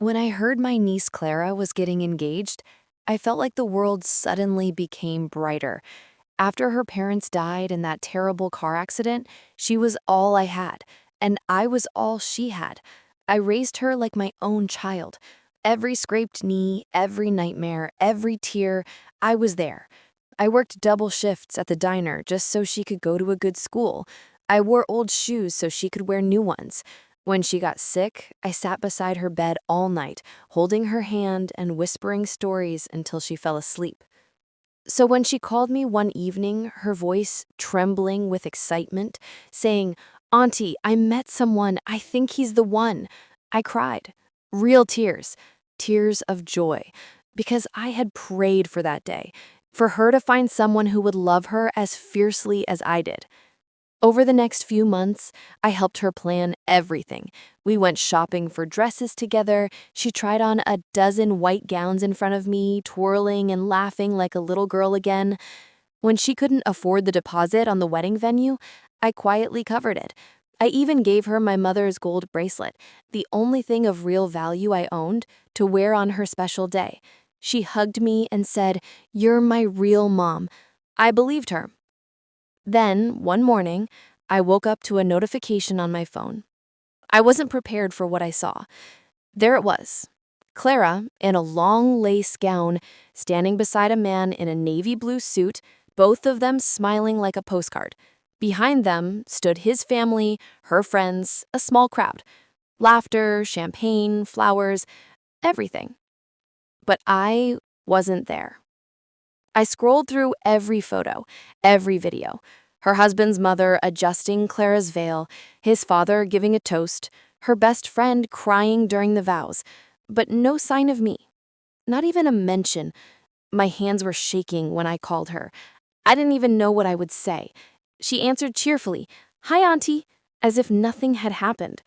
When I heard my niece Clara was getting engaged, I felt like the world suddenly became brighter. After her parents died in that terrible car accident, she was all I had, and I was all she had. I raised her like my own child. Every scraped knee, every nightmare, every tear, I was there. I worked double shifts at the diner just so she could go to a good school. I wore old shoes so she could wear new ones. When she got sick, I sat beside her bed all night, holding her hand and whispering stories until she fell asleep. So when she called me one evening, her voice trembling with excitement, saying, "Auntie, I met someone. I think he's the one," I cried. Real tears, tears of joy, because I had prayed for that day, for her to find someone who would love her as fiercely as I did. Over the next few months, I helped her plan everything. We went shopping for dresses together. She tried on a dozen white gowns in front of me, twirling and laughing like a little girl again. When she couldn't afford the deposit on the wedding venue, I quietly covered it. I even gave her my mother's gold bracelet, the only thing of real value I owned, to wear on her special day. She hugged me and said, "You're my real mom." I believed her. Then, one morning, I woke up to a notification on my phone. I wasn't prepared for what I saw. There it was. Clara, in a long lace gown, standing beside a man in a navy blue suit, both of them smiling like a postcard. Behind them stood his family, her friends, a small crowd. Laughter, champagne, flowers, everything. But I wasn't there. I scrolled through every photo, every video. Her husband's mother adjusting Clara's veil, his father giving a toast, her best friend crying during the vows. But no sign of me. Not even a mention. My hands were shaking when I called her. I didn't even know what I would say. She answered cheerfully, "Hi, Auntie," as if nothing had happened.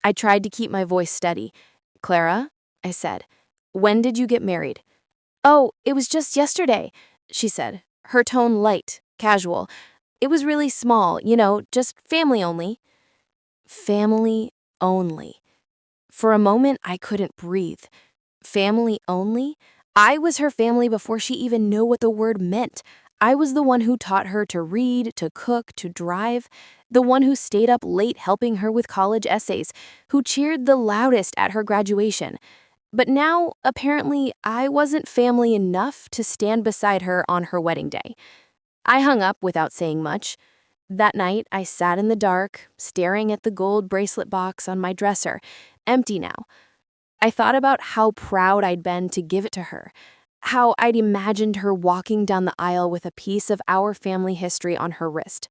I tried to keep my voice steady. "Clara," I said, "when did you get married?" "Oh, it was just yesterday," she said, her tone light, casual. "It was really small, just family only." Family only. For a moment, I couldn't breathe. Family only? I was her family before she even knew what the word meant. I was the one who taught her to read, to cook, to drive, the one who stayed up late helping her with college essays, who cheered the loudest at her graduation. But now, apparently, I wasn't family enough to stand beside her on her wedding day. I hung up without saying much. That night, I sat in the dark, staring at the gold bracelet box on my dresser, empty now. I thought about how proud I'd been to give it to her, how I'd imagined her walking down the aisle with a piece of our family history on her wrist.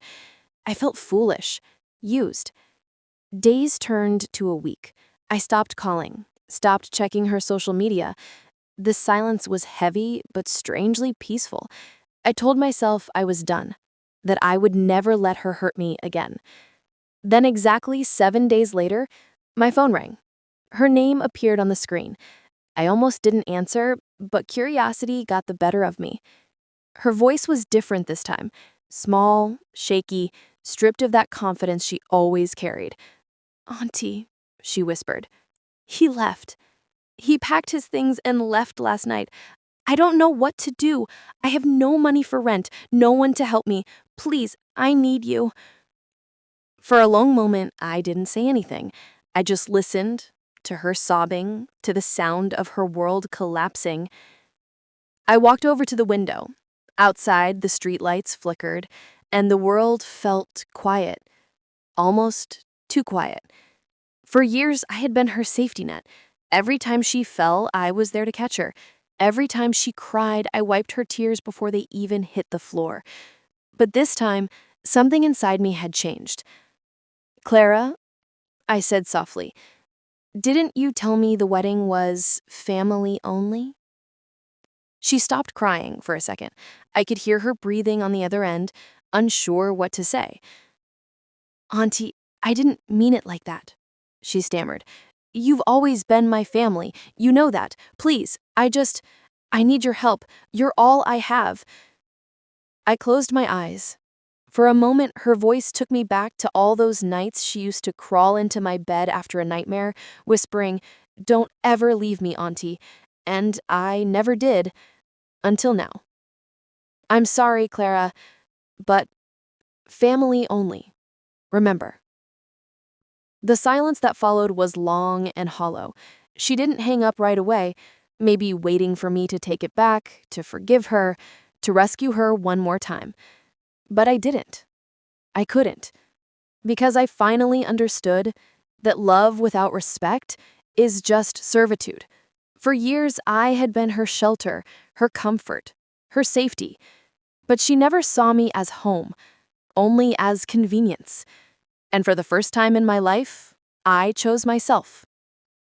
I felt foolish, used. Days turned to a week. I stopped calling, stopped checking her social media. The silence was heavy, but strangely peaceful. I told myself I was done, that I would never let her hurt me again. Then exactly 7 days later, my phone rang. Her name appeared on the screen. I almost didn't answer, but curiosity got the better of me. Her voice was different this time, small, shaky, stripped of that confidence she always carried. "Auntie," she whispered. "He left. He packed his things and left last night. I don't know what to do. I have no money for rent, no one to help me. Please, I need you." For a long moment, I didn't say anything. I just listened to her sobbing, to the sound of her world collapsing. I walked over to the window. Outside, the streetlights flickered, and the world felt quiet, almost too quiet. For years, I had been her safety net. Every time she fell, I was there to catch her. Every time she cried, I wiped her tears before they even hit the floor. But this time, something inside me had changed. "Clara," I said softly, "didn't you tell me the wedding was family only?" She stopped crying for a second. I could hear her breathing on the other end, unsure what to say. "Auntie, I didn't mean it like that," she stammered. "You've always been my family. You know that. Please, I need your help. You're all I have." I closed my eyes. For a moment, her voice took me back to all those nights she used to crawl into my bed after a nightmare, whispering, Don't ever leave me, Auntie. And I never did, until now. I'm sorry, Clara, but family only. Remember. The silence that followed was long and hollow. She didn't hang up right away, maybe waiting for me to take it back, to forgive her, to rescue her one more time. But I didn't. I couldn't. Because I finally understood that love without respect is just servitude. For years, I had been her shelter, her comfort, her safety. But she never saw me as home, only as convenience. And for the first time in my life, I chose myself.